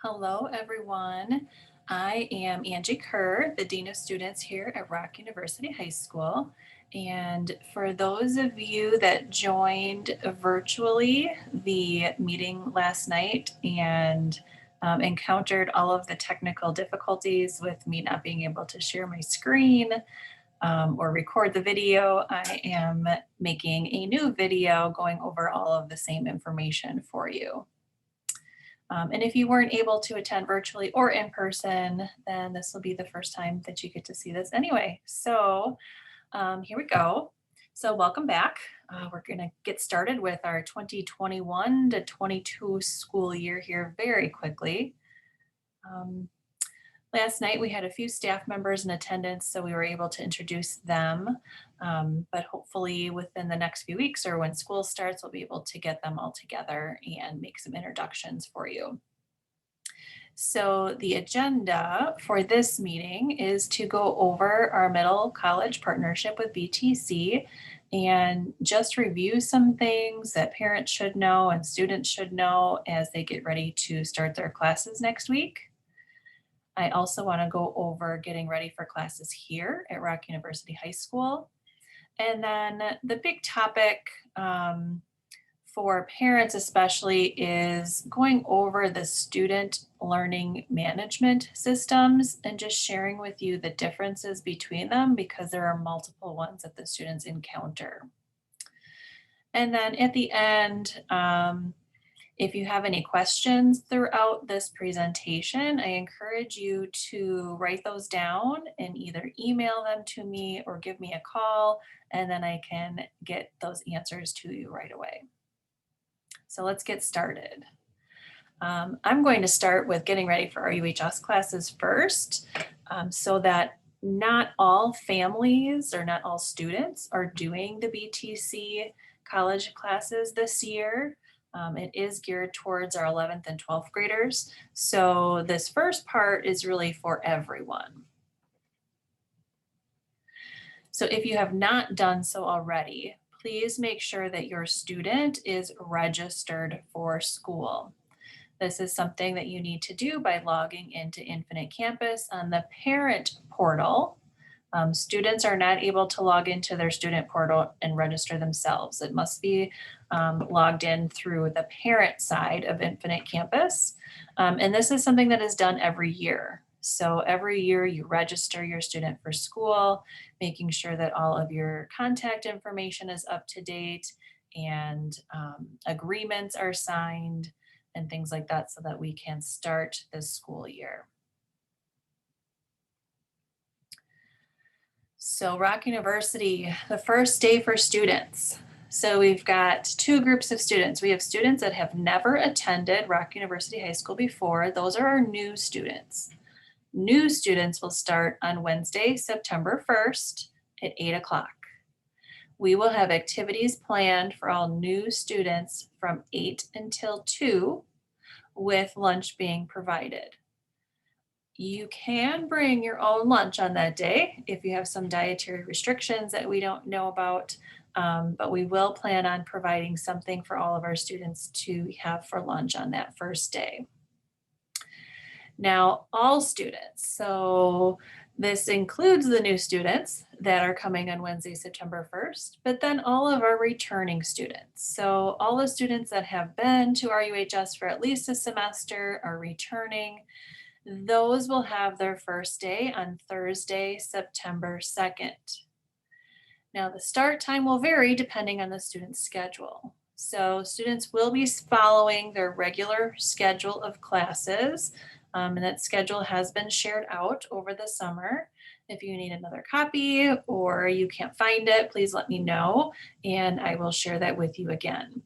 Hello, everyone. I am Angie Kerr, the Dean of Students here at Rock University High School. And for those of you that joined virtually the meeting last night and encountered all of the technical difficulties with me not being able to share my screen or record the video, I am making a new video going over all of the same information for you. And if you weren't able to attend virtually or in person, then this will be the first time that you get to see this anyway. So here we go. So welcome back. We're going to get started with our 2021 to 22 school year here very quickly. Last night we had a few staff members in attendance, so we were able to introduce them. But hopefully within the next few weeks or when school starts, we'll be able to get them all together and make some introductions for you. So the agenda for this meeting is to go over our middle college partnership with BTC and just review some things that parents should know and students should know as they get ready to start their classes next week. I also want to go over getting ready for classes here at Rock University High School. And then the big topic for parents especially is going over the student learning management systems and just sharing with you the differences between them because there are multiple ones that the students encounter. And then at the end, if you have any questions throughout this presentation, I encourage you to write those down and either email them to me or give me a call, and then I can get those answers to you right away. So let's get started. I'm going to start with getting ready for our RUHS classes first, so that not all families or not all students are doing the BTC college classes this year. It is geared towards our 11th and 12th graders. So this first part is really for everyone. So if you have not done so already, please make sure that your student is registered for school. This is something that you need to do by logging into Infinite Campus on the parent portal. Students are not able to log into their student portal and register themselves. It must be logged in through the parent side of Infinite Campus. And this is something that is done every year. So every year you register your student for school, making sure that all of your contact information is up to date and agreements are signed and things like that so that we can start this school year. So Rock University, the first day for students. So we've got two groups of students. We have students that have never attended Rock University High School before. Those are our new students. New students will start on Wednesday, September 1st at 8 o'clock. We will have activities planned for all new students from 8 until 2 with lunch being provided. You can bring your own lunch on that day if you have some dietary restrictions that we don't know about, but we will plan on providing something for all of our students to have for lunch on that first day. Now, all students, so this includes the new students that are coming on Wednesday, September 1st, but then all of our returning students. So all the students that have been to RUHS for at least a semester are returning. Those will have their first day on Thursday, September 2nd. Now the start time will vary depending on the student's schedule. So students will be following their regular schedule of classes, and that schedule has been shared out over the summer. If you need another copy or you can't find it, please let me know and I will share that with you again.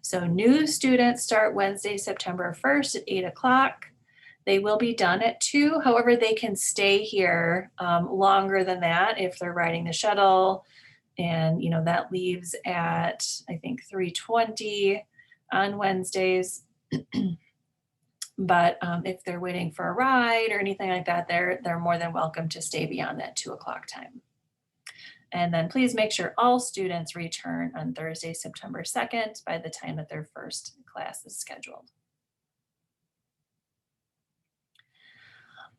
So new students start Wednesday, September 1st at 8 o'clock. They will be done at 2. However, they can stay here longer than that if they're riding the shuttle. And, you know, that leaves at, I think, 3:20 on Wednesdays. But if they're waiting for a ride or anything like that, they're more than welcome to stay beyond that 2 o'clock time. And then please make sure all students return on Thursday, September 2nd by the time that their first class is scheduled.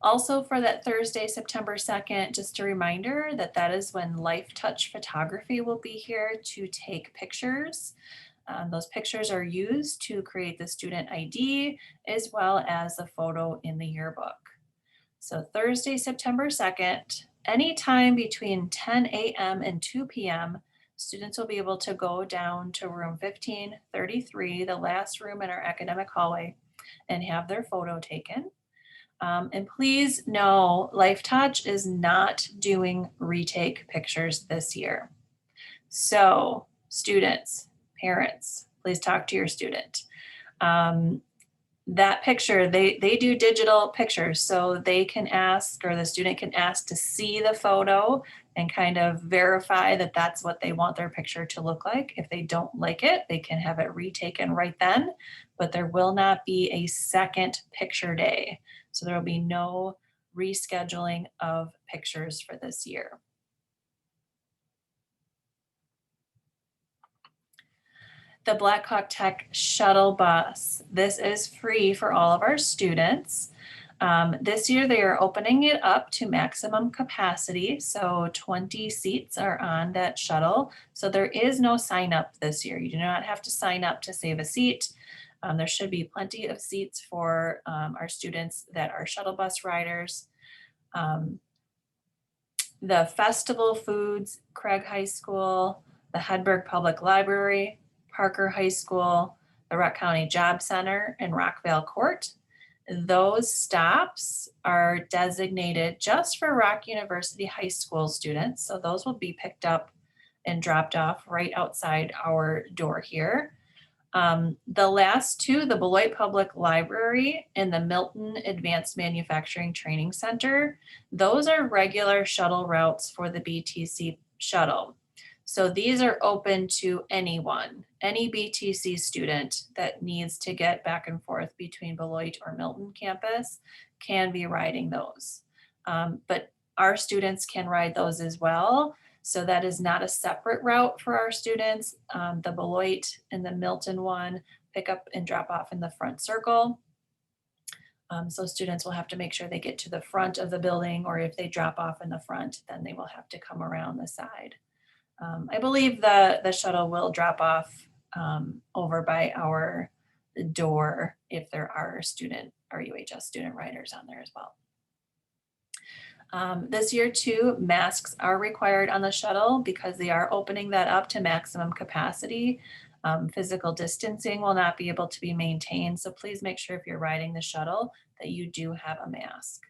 Also for that Thursday, September 2nd, just a reminder that that is when Life Touch Photography will be here to take pictures. Those pictures are used to create the student ID as well as the photo in the yearbook. So Thursday, September 2nd, anytime between 10 a.m. and 2 p.m., students will be able to go down to room 1533, the last room in our academic hallway, and have their photo taken. And please know, Life Touch is not doing retake pictures this year. So students, parents, please talk to your student. That picture, they do digital pictures, so they can ask, or the student can ask to see the photo and kind of verify that that's what they want their picture to look like. If they don't like it, they can have it retaken right then, but there will not be a second picture day. So there will be no rescheduling of pictures for this year. The Blackhawk Tech shuttle bus. This is free for all of our students. This year they are opening it up to maximum capacity, so 20 seats are on that shuttle. So there is no sign up this year. You do not have to sign up to save a seat. There should be plenty of seats for our students that are shuttle bus riders. The festival foods, Craig High School, the Hedberg Public Library, Parker High School, the Rock County Job Center, and Rockvale Court. Those stops are designated just for Rock University High School students. So those will be picked up and dropped off right outside our door here. The last two, the Beloit Public Library and the Milton Advanced Manufacturing Training Center, those are regular shuttle routes for the BTC shuttle. So these are open to anyone, any BTC student that needs to get back and forth between Beloit or Milton campus can be riding those. But our students can ride those as well. So that is not a separate route for our students. The Beloit and the Milton one pick up and drop off in the front circle. So students will have to make sure they get to the front of the building, or if they drop off in the front, then they will have to come around the side. I believe the shuttle will drop off over by our door if there are RUHS student riders on there as well. This year too, masks are required on the shuttle because they are opening that up to maximum capacity. Physical distancing will not be able to be maintained, so please make sure if you're riding the shuttle that you do have a mask.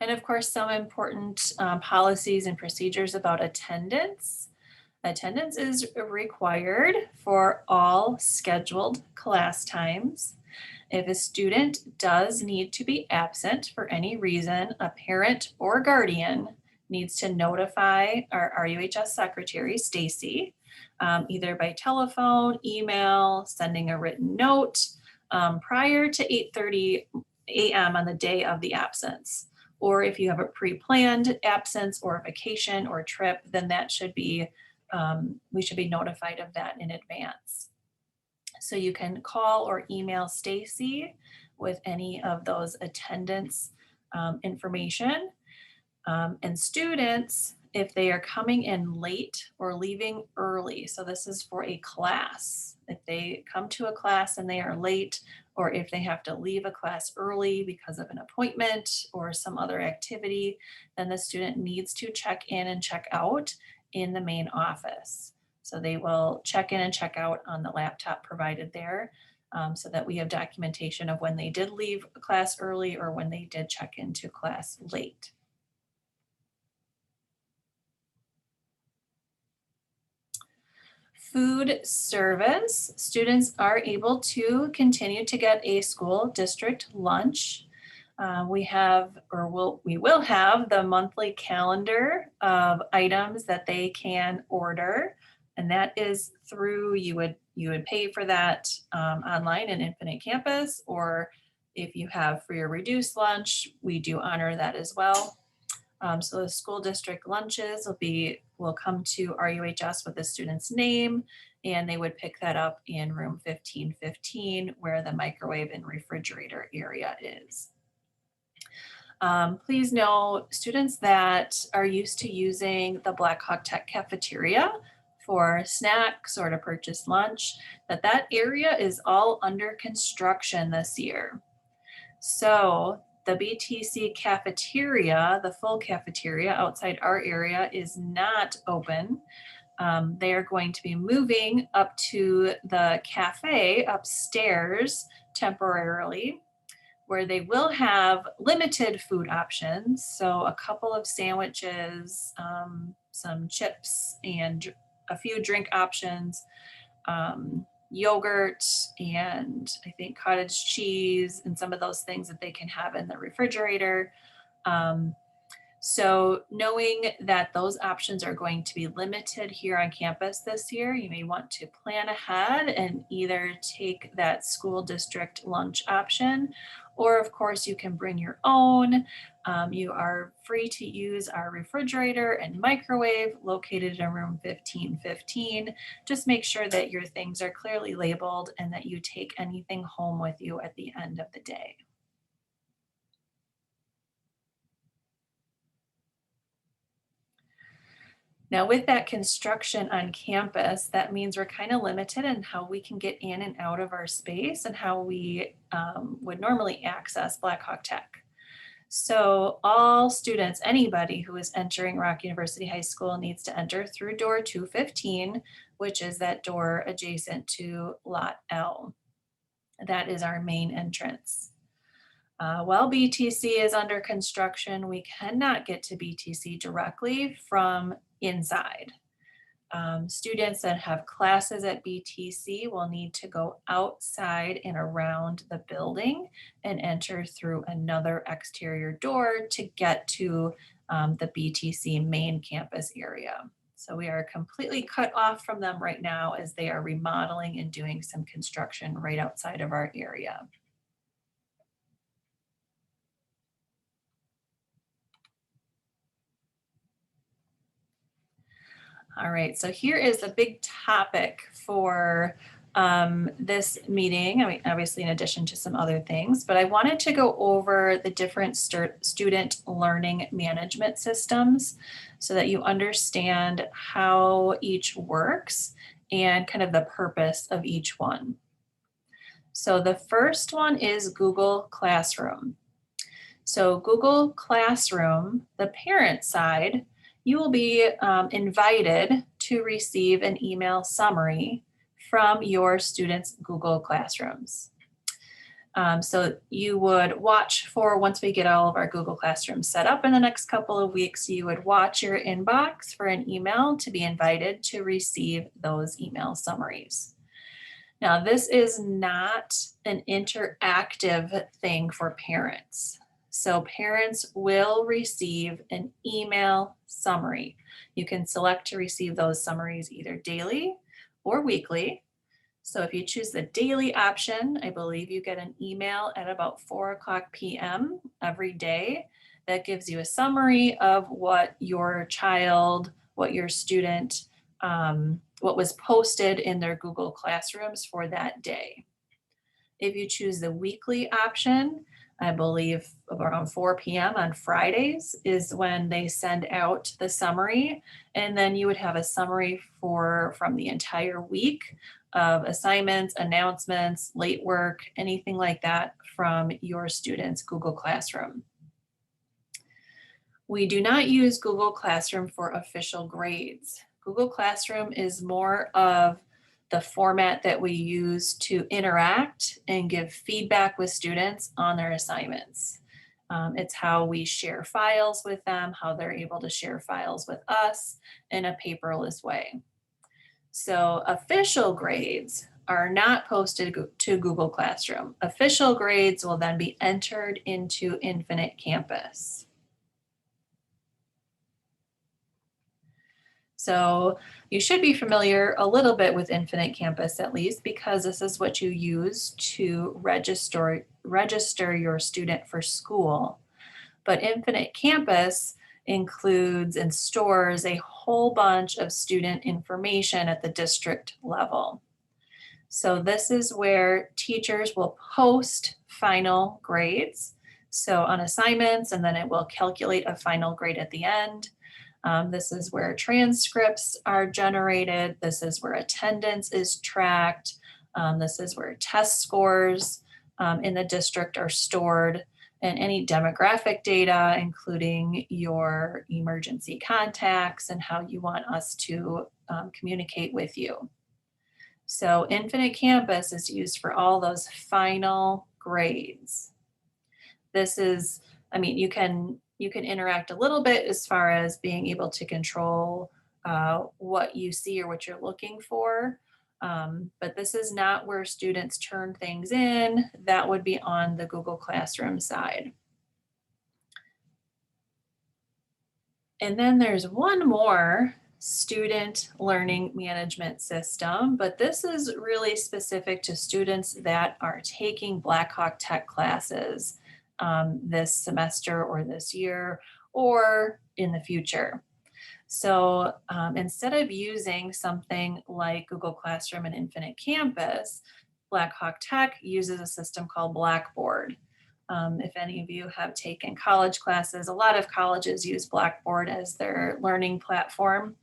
And of course, some important policies and procedures about attendance. Attendance is required for all scheduled class times. If a student does need to be absent for any reason, a parent or guardian needs to notify our RUHS secretary, Stacy, either by telephone, email, sending a written note prior to 8:30 a.m. on the day of the absence. Or if you have a pre-planned absence or vacation or trip, then that should be, we should be notified of that in advance. So you can call or email Stacy with any of those attendance information. And students, if they are coming in late or leaving early, so this is for a class, if they come to a class and they are late, or if they have to leave a class early because of an appointment or some other activity, then the student needs to check in and check out in the main office. So they will check in and check out on the laptop provided there, so that we have documentation of when they did leave class early or when they did check into class late. Food service, students are able to continue to get a school district lunch. We will have the monthly calendar of items that they can order, and that is through, you would pay for that online in Infinite Campus, or if you have free or reduced lunch, we do honor that as well. So the school district lunches will will come to RUHS with the student's name, and they would pick that up in room 1515 where the microwave and refrigerator area is. Please know students that are used to using the Blackhawk Tech cafeteria for snacks or to purchase lunch, that area is all under construction this year. So the BTC cafeteria, the full cafeteria outside our area, is not open. They are going to be moving up to the cafe upstairs temporarily, where they will have limited food options. So a couple of sandwiches, some chips, and a few drink options, yogurt, and I think cottage cheese, and some of those things that they can have in the refrigerator. So knowing that those options are going to be limited here on campus this year, you may want to plan ahead and either take that school district lunch option, or of course you can bring your own. You are free to use our refrigerator and microwave located in room 1515. Just make sure that your things are clearly labeled and that you take anything home with you at the end of the day. Now with that construction on campus, that means we're kind of limited in how we can get in and out of our space and how we would normally access Blackhawk Tech. So all students, anybody who is entering Rock University High School needs to enter through door 215, which is that door adjacent to Lot L. That is our main entrance. While BTC is under construction, we cannot get to BTC directly from inside. Students that have classes at BTC will need to go outside and around the building and enter through another exterior door to get to the BTC main campus area. So we are completely cut off from them right now as they are remodeling and doing some construction right outside of our area. All right, so here is the big topic for this meeting. I mean, obviously in addition to some other things, but I wanted to go over the different student learning management systems so that you understand how each works and kind of the purpose of each one. So the first one is Google Classroom. So Google Classroom, the parent side, you will be invited to receive an email summary from your students' Google Classrooms. So you would watch for, once we get all of our Google Classrooms set up in the next couple of weeks, you would watch your inbox for an email to be invited to receive those email summaries. Now, this is not an interactive thing for parents. So parents will receive an email summary. You can select to receive those summaries either daily or weekly. So if you choose the daily option, I believe you get an email at about 4:00 p.m. every day that gives you a summary of what your child, what your student, what was posted in their Google Classrooms for that day. If you choose the weekly option, I believe around 4 p.m. on Fridays is when they send out the summary. And then you would have a summary from the entire week of assignments, announcements, late work, anything like that from your students' Google Classroom. We do not use Google Classroom for official grades. Google Classroom is more of the format that we use to interact and give feedback with students on their assignments. It's how we share files with them, how they're able to share files with us in a paperless way. So official grades are not posted to Google Classroom. Official grades will then be entered into Infinite Campus. So you should be familiar a little bit with Infinite Campus at least, because this is what you use to register your student for school. But Infinite Campus includes and stores a whole bunch of student information at the district level. So this is where teachers will post final grades. So on assignments, and then it will calculate a final grade at the end. This is where transcripts are generated. This is where attendance is tracked. This is where test scores in the district are stored, and any demographic data, including your emergency contacts and how you want us to communicate with you. So Infinite Campus is used for all those final grades. This is, I mean, you can interact a little bit as far as being able to control what you see or what you're looking for. But this is not where students turn things in. That would be on the Google Classroom side. And then there's one more student learning management system, but this is really specific to students that are taking Blackhawk Tech classes this semester or this year or in the future. So instead of using something like Google Classroom and Infinite Campus, Blackhawk Tech uses a system called Blackboard. If any of you have taken college classes, a lot of colleges use Blackboard as their learning platform.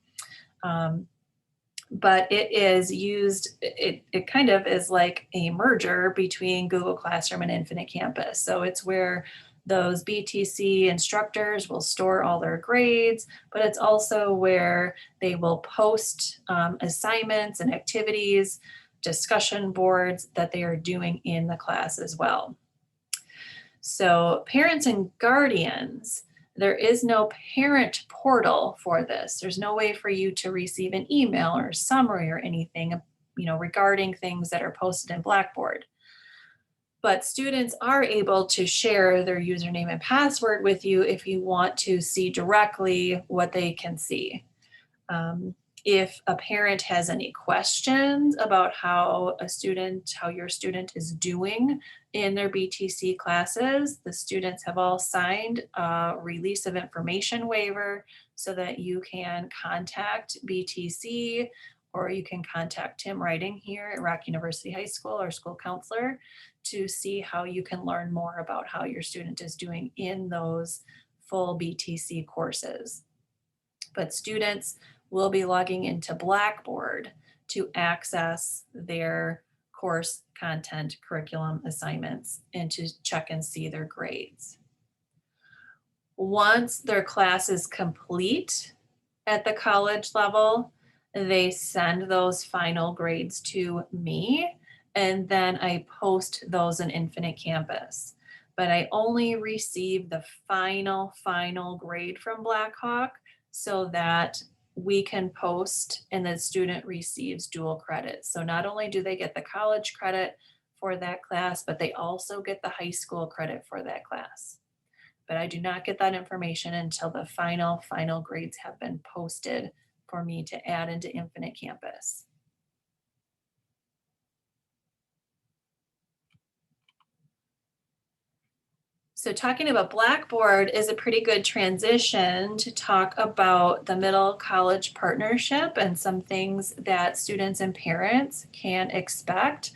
But it is used, it kind of is like a merger between Google Classroom and Infinite Campus. So it's where those BTC instructors will store all their grades, but it's also where they will post assignments and activities, discussion boards that they are doing in the class as well. So parents and guardians, there is no parent portal for this. There's no way for you to receive an email or summary or anything, regarding things that are posted in Blackboard. But students are able to share their username and password with you if you want to see directly what they can see. If a parent has any questions about how your student is doing in their BTC classes, the students have all signed a release of information waiver so that you can contact BTC, or you can contact Tim Writing here at Rock University High School, our school counselor, to see how you can learn more about how your student is doing in those full BTC courses. But students will be logging into Blackboard to access their course content, curriculum assignments, and to check and see their grades. Once their class is complete at the college level, they send those final grades to me, and then I post those in Infinite Campus. But I only receive the final grade from Blackhawk so that we can post and the student receives dual credit. So not only do they get the college credit for that class, but they also get the high school credit for that class. But I do not get that information until the final grades have been posted for me to add into Infinite Campus. So talking about Blackboard is a pretty good transition to talk about the Middle College Partnership and some things that students and parents can expect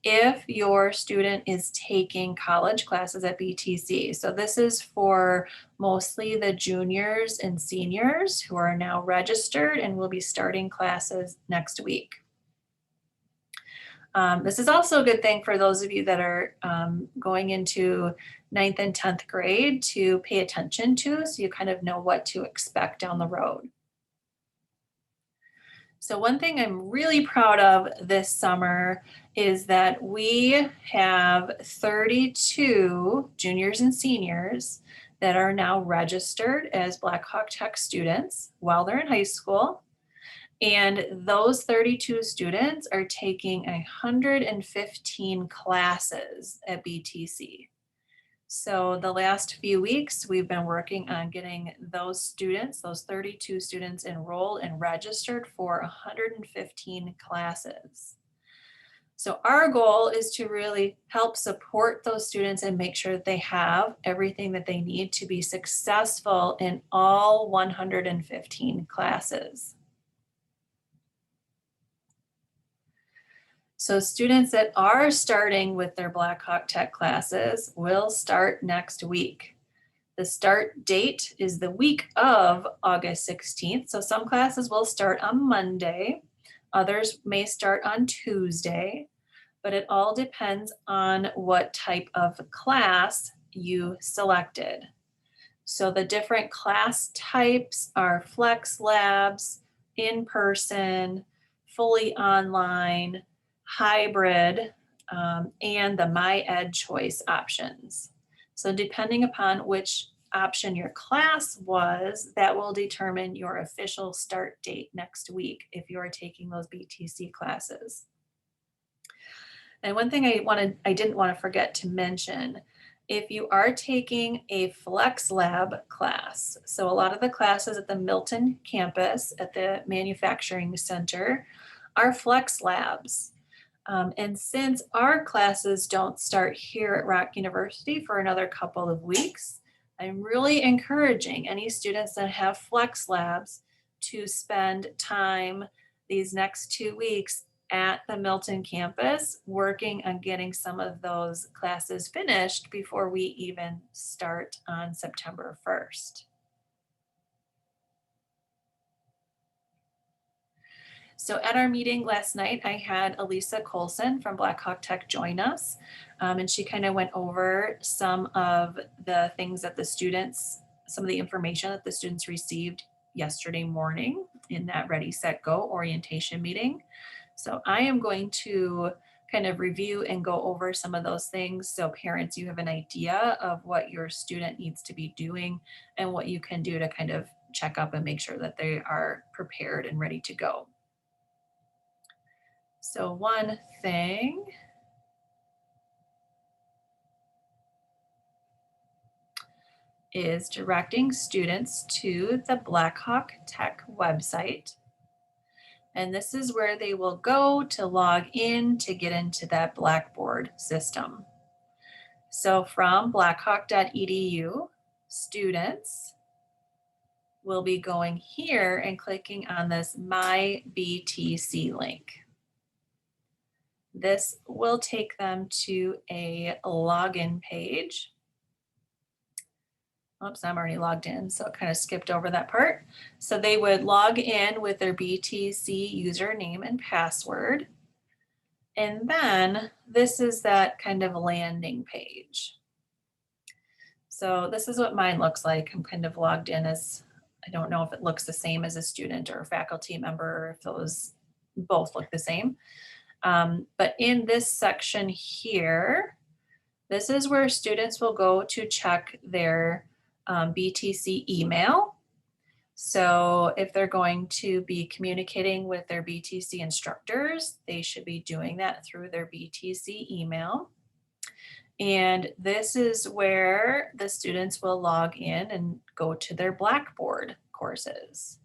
if your student is taking college classes at BTC. So this is for mostly the juniors and seniors who are now registered and will be starting classes next week. This is also a good thing for those of you that are going into 9th and 10th grade to pay attention to, so you kind of know what to expect down the road. So one thing I'm really proud of this summer is that we have 32 juniors and seniors that are now registered as Blackhawk Tech students while they're in high school. And those 32 students are taking 115 classes at BTC. So the last few weeks, we've been working on getting those students, those 32 students, enrolled and registered for 115 classes. So our goal is to really help support those students and make sure that they have everything that they need to be successful in all 115 classes. So students that are starting with their Blackhawk Tech classes will start next week. The start date is the week of August 16th. So some classes will start on Monday, others may start on Tuesday, but it all depends on what type of class you selected. So the different class types are flex labs, in person, fully online, hybrid, and the My Ed choice options. So depending upon which option your class was, that will determine your official start date next week if you are taking those BTC classes. And one thing I didn't want to forget to mention, if you are taking a flex lab class, so a lot of the classes at the Milton campus at the manufacturing center are flex labs. And since our classes don't start here at Rock University for another couple of weeks, I'm really encouraging any students that have flex labs to spend time these next 2 weeks at the Milton campus working on getting some of those classes finished before we even start on September 1st. So at our meeting last night, I had Elisa Colson from Blackhawk Tech join us, and she kind of went over some of the things that the students, some of the information that the students received yesterday morning in that Ready, Set, Go orientation meeting. So I am going to kind of review and go over some of those things so parents, you have an idea of what your student needs to be doing and what you can do to kind of check up and make sure that they are prepared and ready to go. So one thing is directing students to the Blackhawk Tech website. And this is where they will go to log in to get into that Blackboard system. So from blackhawk.edu, students will be going here and clicking on this My BTC link. This will take them to a login page. Oops, I'm already logged in, so it kind of skipped over that part. So they would log in with their BTC username and password. And then this is that kind of landing page. So this is what mine looks like. I'm kind of logged in as, I don't know if it looks the same as a student or a faculty member, or if those both look the same. But in this section here, this is where students will go to check their BTC email. So if they're going to be communicating with their BTC instructors, they should be doing that through their BTC email. And this is where the students will log in and go to their Blackboard courses.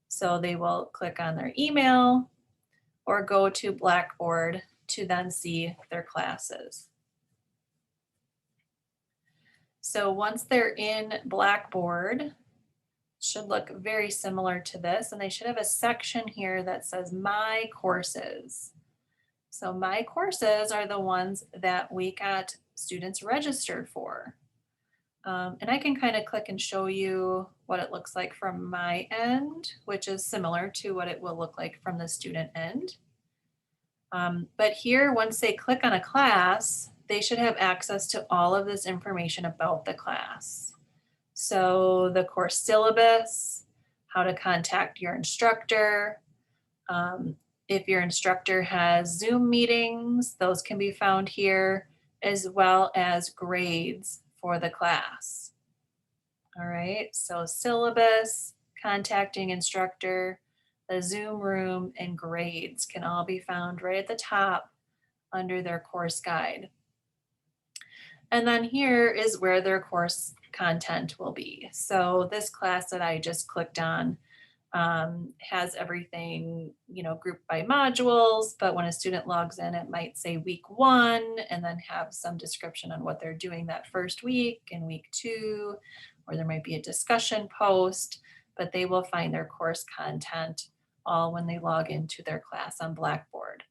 So they will click on their email or go to Blackboard to then see their classes. So once they're in Blackboard, it should look very similar to this, and they should have a section here that says My Courses. So My Courses are the ones that we got students registered for. And I can kind of click and show you what it looks like from my end, which is similar to what it will look like from the student end. But here, once they click on a class, they should have access to all of this information about the class. So the course syllabus, how to contact your instructor. If your instructor has Zoom meetings, those can be found here, as well as grades for the class. All right, so syllabus, contacting instructor, the Zoom room, and grades can all be found right at the top under their course guide. And then here is where their course content will be. So this class that I just clicked on, has everything, grouped by modules, but when a student logs in, it might say week 1 and then have some description on what they're doing that first week and week 2, or there might be a discussion post, but they will find their course content all when they log into their class on Blackboard.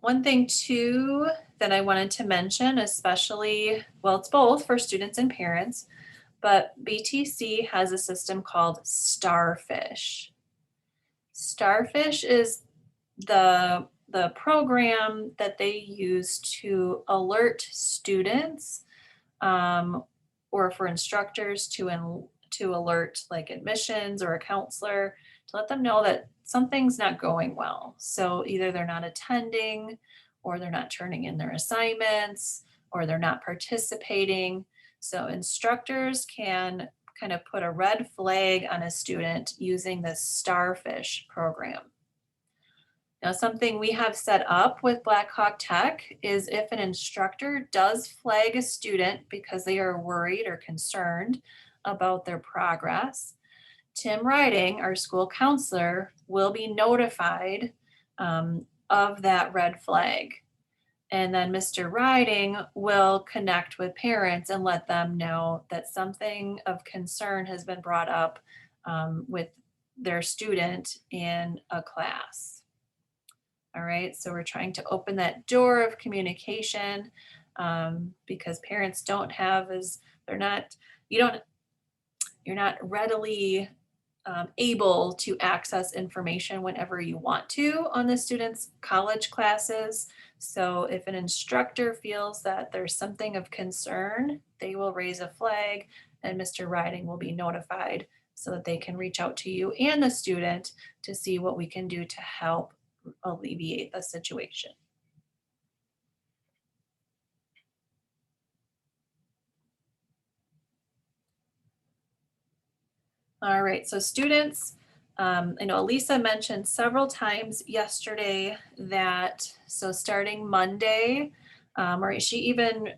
One thing too that I wanted to mention, especially, well, it's both for students and parents, but BTC has a system called Starfish. Starfish is the program that they use to alert students, or for instructors to alert like admissions or a counselor to let them know that something's not going well. So either they're not attending, or they're not turning in their assignments, or they're not participating. So instructors can kind of put a red flag on a student using this Starfish program. Now, something we have set up with Blackhawk Tech is if an instructor does flag a student because they are worried or concerned about their progress, Tim Riding, our school counselor, will be notified of that red flag. And then Mr. Riding will connect with parents and let them know that something of concern has been brought up with their student in a class. All right, so we're trying to open that door of communication, because parents don't have as they're not you don't you're not readily able to access information whenever you want to on the students' college classes. So if an instructor feels that there's something of concern, they will raise a flag and Mr. Riding will be notified so that they can reach out to you and the student to see what we can do to help alleviate the situation. All right, so students, I know Elisa mentioned several times yesterday that, so starting Monday, or she even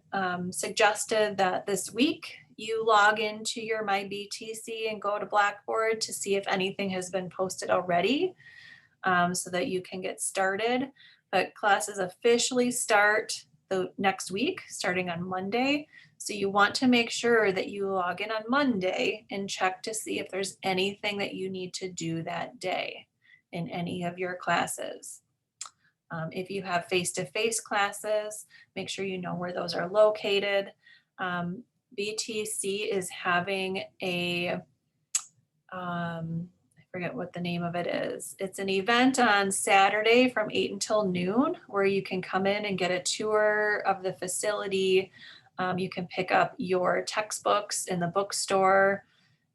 suggested that this week you log into your My BTC and go to Blackboard to see if anything has been posted already, so that you can get started. But classes officially start the next week, starting on Monday. So you want to make sure that you log in on Monday and check to see if there's anything that you need to do that day in any of your classes. If you have face-to-face classes, make sure you know where those are located. BTC is having I forget what the name of it is. It's an event on Saturday from 8 until noon where you can come in and get a tour of the facility. You can pick up your textbooks in the bookstore.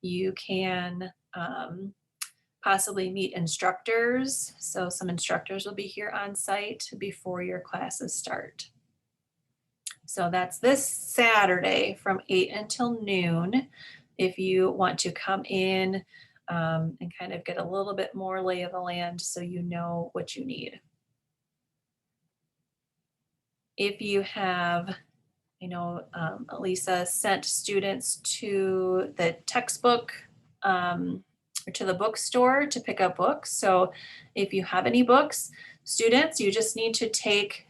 You can possibly meet instructors. So some instructors will be here on site before your classes start. So that's this Saturday from 8 until noon. If you want to come in and kind of get a little bit more lay of the land so you know what you need. If you have, Elisa sent students to the textbook or to the bookstore to pick up books. So if you have any books, students, you just need to take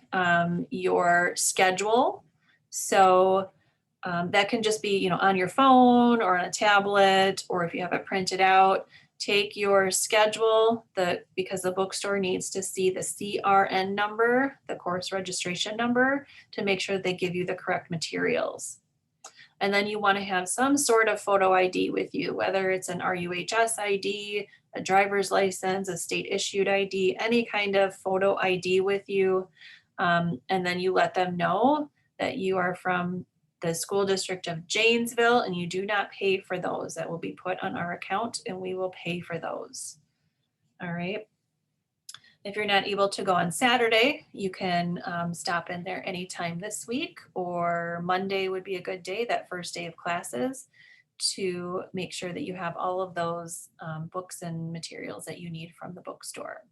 your schedule. So that can just be, on your phone or on a tablet, or if you have it printed out, take your schedule, because the bookstore needs to see the CRN number, the course registration number, to make sure they give you the correct materials. And then you want to have some sort of photo ID with you, whether it's an RUHS ID, a driver's license, a state issued ID, any kind of photo ID with you. And then you let them know that you are from the school district of Janesville and you do not pay for those. That will be put on our account and we will pay for those. All right. If you're not able to go on Saturday, you can stop in there anytime this week, or Monday would be a good day, that first day of classes, to make sure that you have all of those books and materials that you need from the bookstore.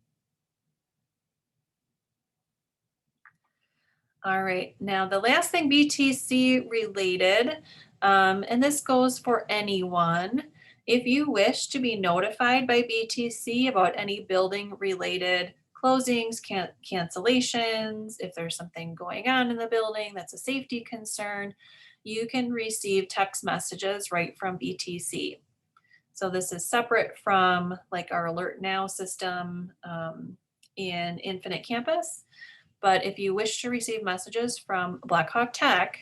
All right, now the last thing BTC related, and this goes for anyone, If you wish to be notified by BTC about any building related closings, cancellations, if there's something going on in the building that's a safety concern, you can receive text messages right from BTC. So this is separate from like our Alert Now system in Infinite Campus. But if you wish to receive messages from Blackhawk Tech,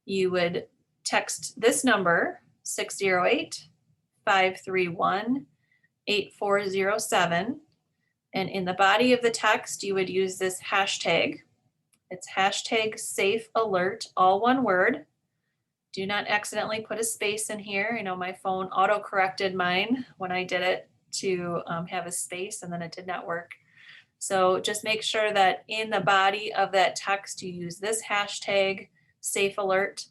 you would text this number, 608-531-8407. And in the body of the text, you would use this hashtag. It's hashtag safe alert, all one word. Do not accidentally put a space in here. I know my phone auto-corrected mine when I did it to have a space, and then it did not work. So just make sure that in the body of that text, you use this hashtag safe alert,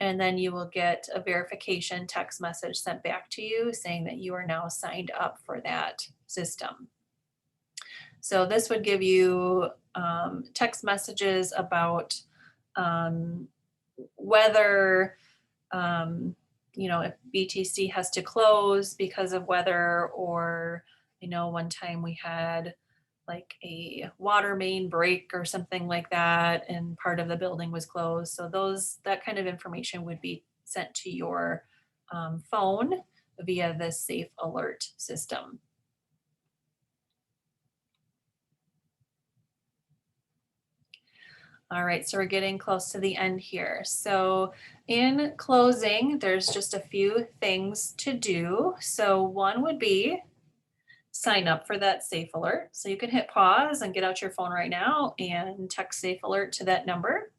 and then you will get a verification text message sent back to you saying that you are now signed up for that system. So this would give you text messages about whether, if BTC has to close because of weather, or, one time we had like a water main break or something like that, and part of the building was closed. So that kind of information would be sent to your phone via this safe alert system. All right, so we're getting close to the end here. So in closing, there's just a few things to do. So one would be sign up for that safe alert. So you can hit pause and get out your phone right now and text safe alert to that number.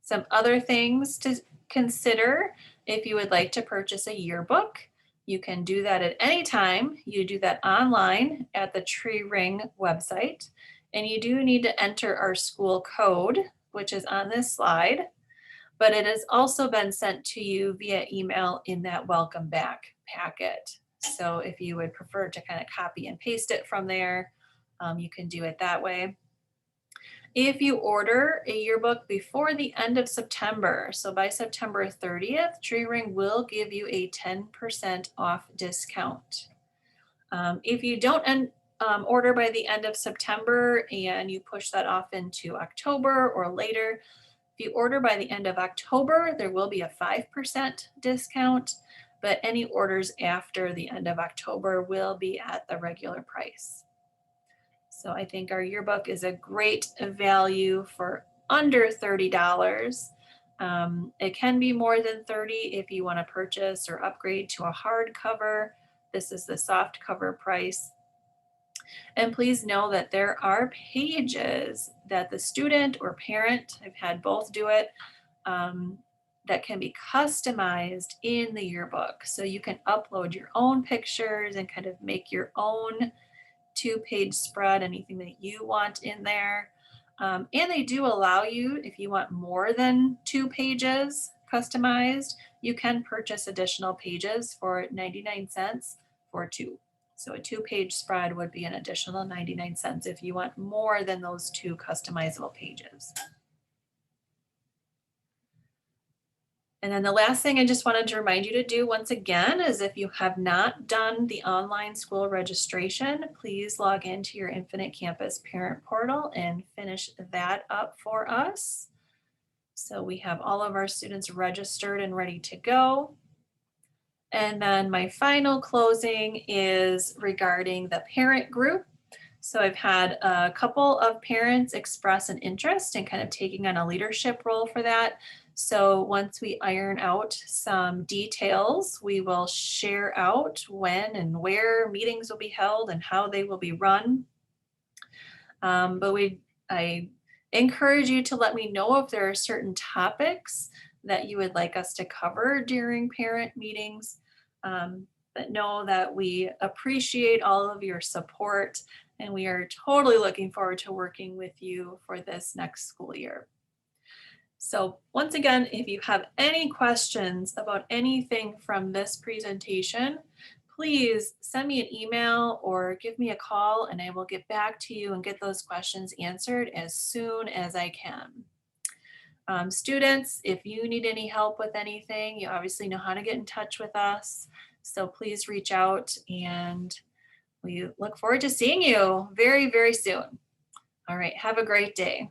Some other things to consider: if you would like to purchase a yearbook, you can do that at any time. You do that online at the Tree Ring website. And you do need to enter our school code, which is on this slide, but it has also been sent to you via email in that welcome back packet. So if you would prefer to kind of copy and paste it from there, you can do it that way. If you order a yearbook before the end of September, so by September 30th, Tree Ring will give you a 10% off discount. If you don't order by the end of September and you push that off into October or later, if you order by the end of October, there will be a 5% discount, but any orders after the end of October will be at the regular price. So I think our yearbook is a great value for under $30. It can be more than $30 if you want to purchase or upgrade to a hardcover. This is the soft cover price. And please know that there are pages that the student or parent, I've had both do it, that can be customized in the yearbook. So you can upload your own pictures and kind of make your own 2-page spread, anything that you want in there. And they do allow you, if you want more than 2 pages customized, you can purchase additional pages for 99 cents for 2. So a 2-page spread would be an additional 99 cents if you want more than those 2 customizable pages. And then the last thing I just wanted to remind you to do once again is, if you have not done the online school registration, please log into your Infinite Campus parent portal and finish that up for us. So we have all of our students registered and ready to go. And then my final closing is regarding the parent group. So I've had a couple of parents express an interest in kind of taking on a leadership role for that. So once we iron out some details, we will share out when and where meetings will be held and how they will be run. I encourage you to let me know if there are certain topics that you would like us to cover during parent meetings. But know that we appreciate all of your support, and we are totally looking forward to working with you for this next school year. So once again, if you have any questions about anything from this presentation, please send me an email or give me a call, and I will get back to you and get those questions answered as soon as I can. Students, if you need any help with anything, you obviously know how to get in touch with us. So please reach out, and we look forward to seeing you very, very soon. All right. Have a great day.